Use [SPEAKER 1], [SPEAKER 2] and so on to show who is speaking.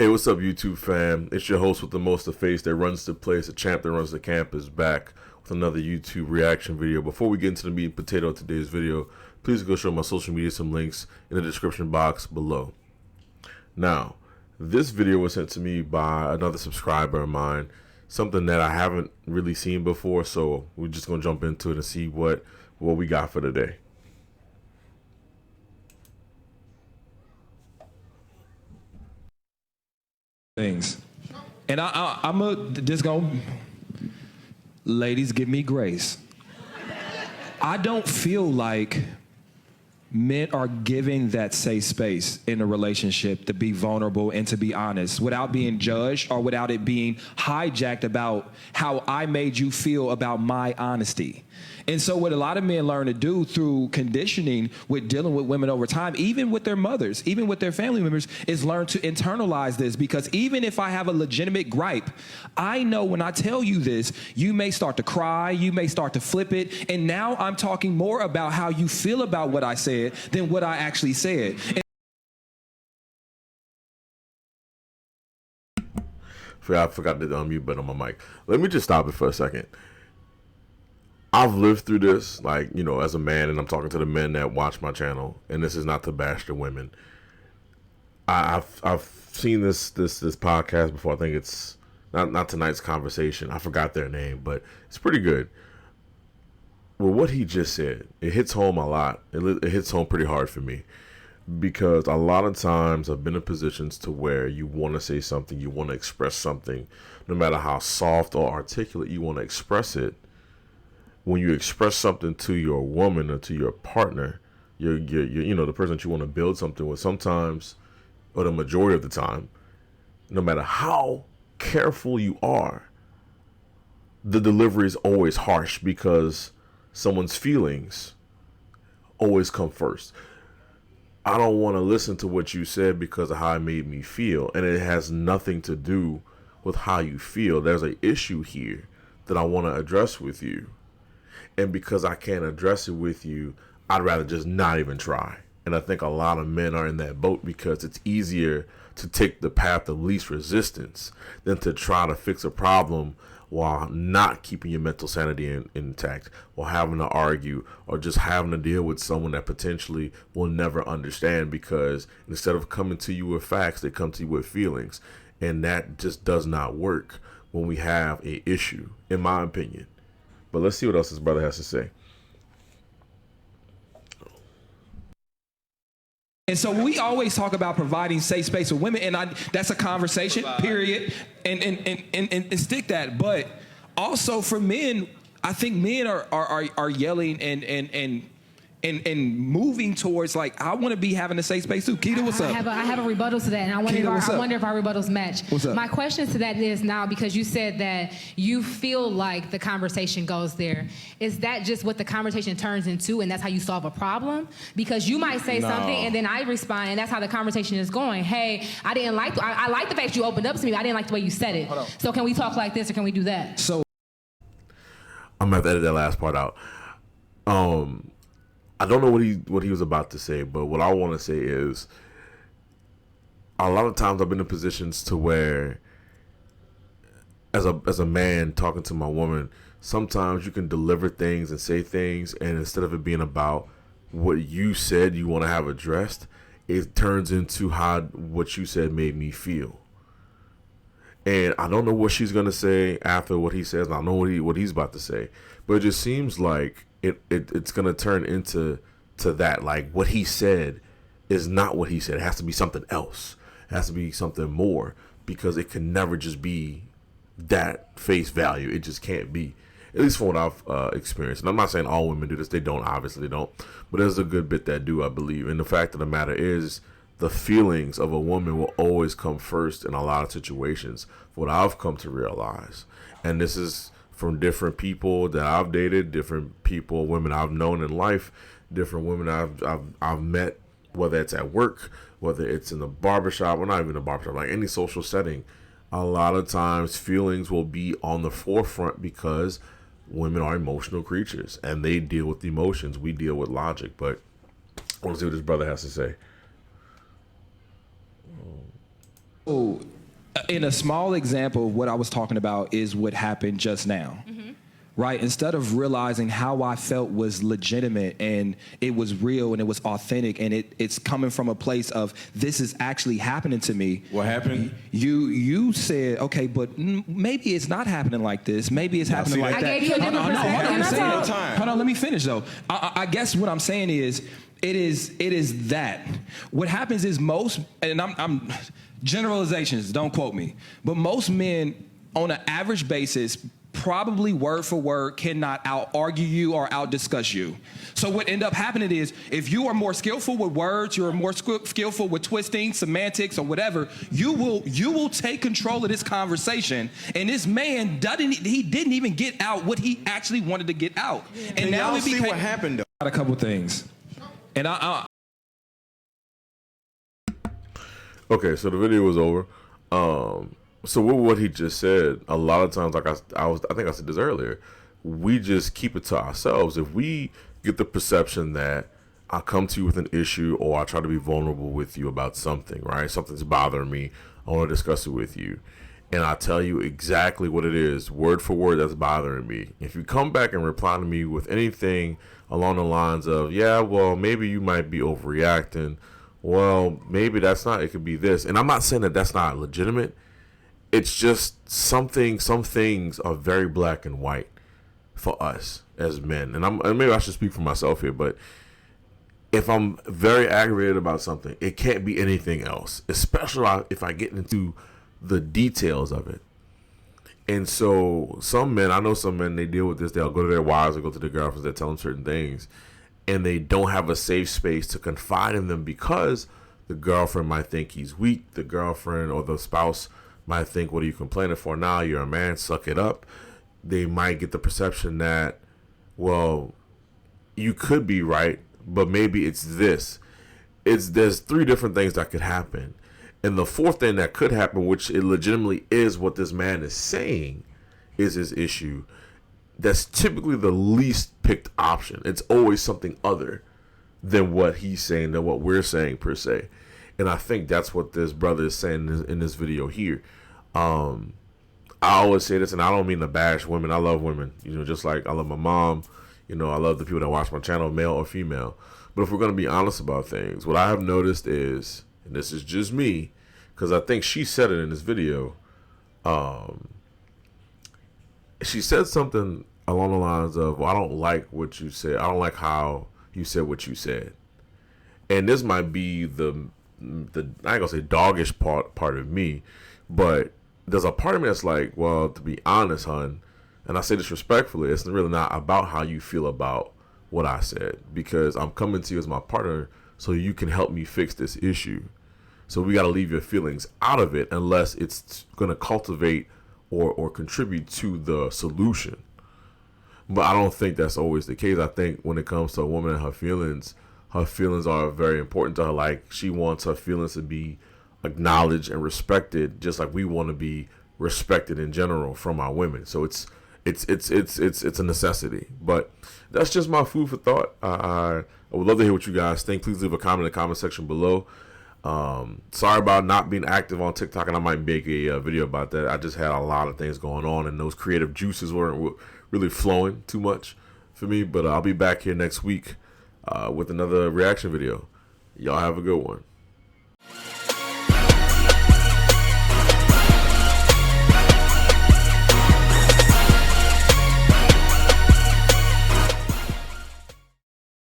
[SPEAKER 1] Hey, what's up, YouTube fam? It's your host with the most to face that runs the place, the champ that runs the camp is back with another YouTube reaction video. Before we get into the meat and potato of today's video, please go show my social media some links in the description box below. Now, this video was sent to me by another subscriber of mine, something that I haven't really seen before, so we're just gonna jump into it and see what we got for today.
[SPEAKER 2] Things. And I'm just gonna, ladies, give me grace. I don't feel like men are given that safe space in a relationship to be vulnerable and to be honest without being judged or without it being hijacked about how I made you feel about my honesty. And so what a lot of men learn to do through conditioning with dealing with women over time, even with their mothers, even with their family members, is learn to internalize this, because even if I have a legitimate gripe, I know when I tell you this, you may start to cry, you may start to flip it, and now I'm talking more about how you feel about what I said than what I actually said.
[SPEAKER 1] I forgot to unmute button on my mic. Let me just stop it for a second. I've lived through this, like, you know, as a man, and I'm talking to the men that watch my channel, and this is not to bash the women. I've seen this podcast before. I think it's not tonight's conversation. I forgot their name, but it's pretty good. Well, what he just said, it hits home a lot. It hits home pretty hard for me, because a lot of times I've been in positions to where you want to say something, you want to express something, no matter how soft or articulate you want to express it. When you express something to your woman or to your partner, you know, the person that you want to build something with, sometimes, or the majority of the time, no matter how careful you are, the delivery is always harsh, because someone's feelings always come first. I don't want to listen to what you said because of how it made me feel, and it has nothing to do with how you feel. There's an issue here that I want to address with you. And because I can't address it with you, I'd rather just not even try. And I think a lot of men are in that boat, because it's easier to take the path of least resistance than to try to fix a problem while not keeping your mental sanity intact, while having to argue, or just having to deal with someone that potentially will never understand, because instead of coming to you with facts, they come to you with feelings. And that just does not work when we have an issue, in my opinion. But let's see what else this brother has to say.
[SPEAKER 2] And so we always talk about providing safe space for women, and that's a conversation, period, and stick that. But also for men, I think men are yelling and moving towards, like, I want to be having a safe space too. Keita, what's up?
[SPEAKER 3] I have a rebuttal to that, and I wonder if our rebuttals match.
[SPEAKER 2] What's up?
[SPEAKER 3] My question to that is, now, because you said that you feel like the conversation goes there, is that just what the conversation turns into, and that's how you solve a problem? Because you might say something, and then I respond, and that's how the conversation is going. Hey, I like the fact you opened up to me, but I didn't like the way you said it. So can we talk like this, or can we do that?
[SPEAKER 2] So
[SPEAKER 1] I'm gonna have to edit that last part out. I don't know what he was about to say, but what I want to say is, a lot of times I've been in positions to where, as a man talking to my woman, sometimes you can deliver things and say things, and instead of it being about what you said you want to have addressed, it turns into how what you said made me feel. And I don't know what she's gonna say after what he says, and I don't know what he's about to say, but it just seems like it's gonna turn into that, like, what he said is not what he said. It has to be something else. It has to be something more, because it can never just be that face value. It just can't be, at least from what I've experienced. And I'm not saying all women do this. They don't, obviously they don't, but there's a good bit that do, I believe. And the fact of the matter is, the feelings of a woman will always come first in a lot of situations, what I've come to realize. And this is from different people that I've dated, different people, women I've known in life, different women I've met, whether it's at work, whether it's in the barbershop, or not even the barbershop, like any social setting. A lot of times feelings will be on the forefront, because women are emotional creatures and they deal with emotions. We deal with logic. But I want to see what this brother has to say.
[SPEAKER 2] So, in a small example, what I was talking about is what happened just now. Right? Instead of realizing how I felt was legitimate and it was real and it was authentic and it's coming from a place of this is actually happening to me.
[SPEAKER 4] What happened?
[SPEAKER 2] You said, okay, but maybe it's not happening like this. Maybe it's happening like that.
[SPEAKER 3] I gave you a different perspective.
[SPEAKER 2] Hold on, let me finish though. I guess what I'm saying is, it is that. What happens is most, and I'm generalizations, don't quote me, but most men on an average basis probably word for word cannot out-argue you or out-discuss you. So what end up happening is, if you are more skillful with words, you're more skillful with twisting, semantics, or whatever, you will take control of this conversation, and this man didn't even get out what he actually wanted to get out.
[SPEAKER 4] Yeah.
[SPEAKER 2] And now
[SPEAKER 4] y'all see what happened, though.
[SPEAKER 2] A couple things. And
[SPEAKER 1] Okay, so the video was over. So with what he just said, a lot of times, like I think I said this earlier, we just keep it to ourselves. If we get the perception that I come to you with an issue or I try to be vulnerable with you about something, right? Something's bothering me. I want to discuss it with you. And I tell you exactly what it is, word for word, that's bothering me. If you come back and reply to me with anything along the lines of, yeah, well, maybe you might be overreacting. Well, maybe that's not, it could be this. And I'm not saying that that's not legitimate. It's just some things are very black and white for us as men. And maybe I should speak for myself here, but if I'm very aggravated about something, it can't be anything else, especially if I get into the details of it. And so some men, I know some men, they deal with this. They'll go to their wives or go to their girlfriends that tell them certain things, and they don't have a safe space to confide in them because the girlfriend might think he's weak. The girlfriend or the spouse might think, what are you complaining for now? You're a man, suck it up. They might get the perception that, well, you could be right, but maybe it's this. There's three different things that could happen. And the fourth thing that could happen, which it legitimately is what this man is saying is his issue, that's typically the least picked option. It's always something other than what he's saying, than what we're saying per se. And I think that's what this brother is saying in this video here. I always say this, and I don't mean to bash women. I love women, just like I love my mom. I love the people that watch my channel, male or female. But if we're going to be honest about things, what I have noticed is, and this is just me, because I think she said it in this video, she said something along the lines of, well, I don't like what you said. I don't like how you said what you said. And this might be the I ain't gonna say doggish part of me, but there's a part of me that's like, well, to be honest, hun, and I say this respectfully, it's really not about how you feel about what I said, because I'm coming to you as my partner so you can help me fix this issue. So we got to leave your feelings out of it unless it's going to cultivate or contribute to the solution. But I don't think that's always the case. I think when it comes to a woman and her feelings are very important to her. Like, she wants her feelings to be acknowledged and respected, just like we want to be respected in general from our women. So it's a necessity. But that's just my food for thought. I would love to hear what you guys think. Please leave a comment in the comment section below. Sorry about not being active on TikTok, and I might make a video about that. I just had a lot of things going on, and those creative juices weren't really flowing too much for me. But I'll be back here next week with another reaction video. Y'all have a good one.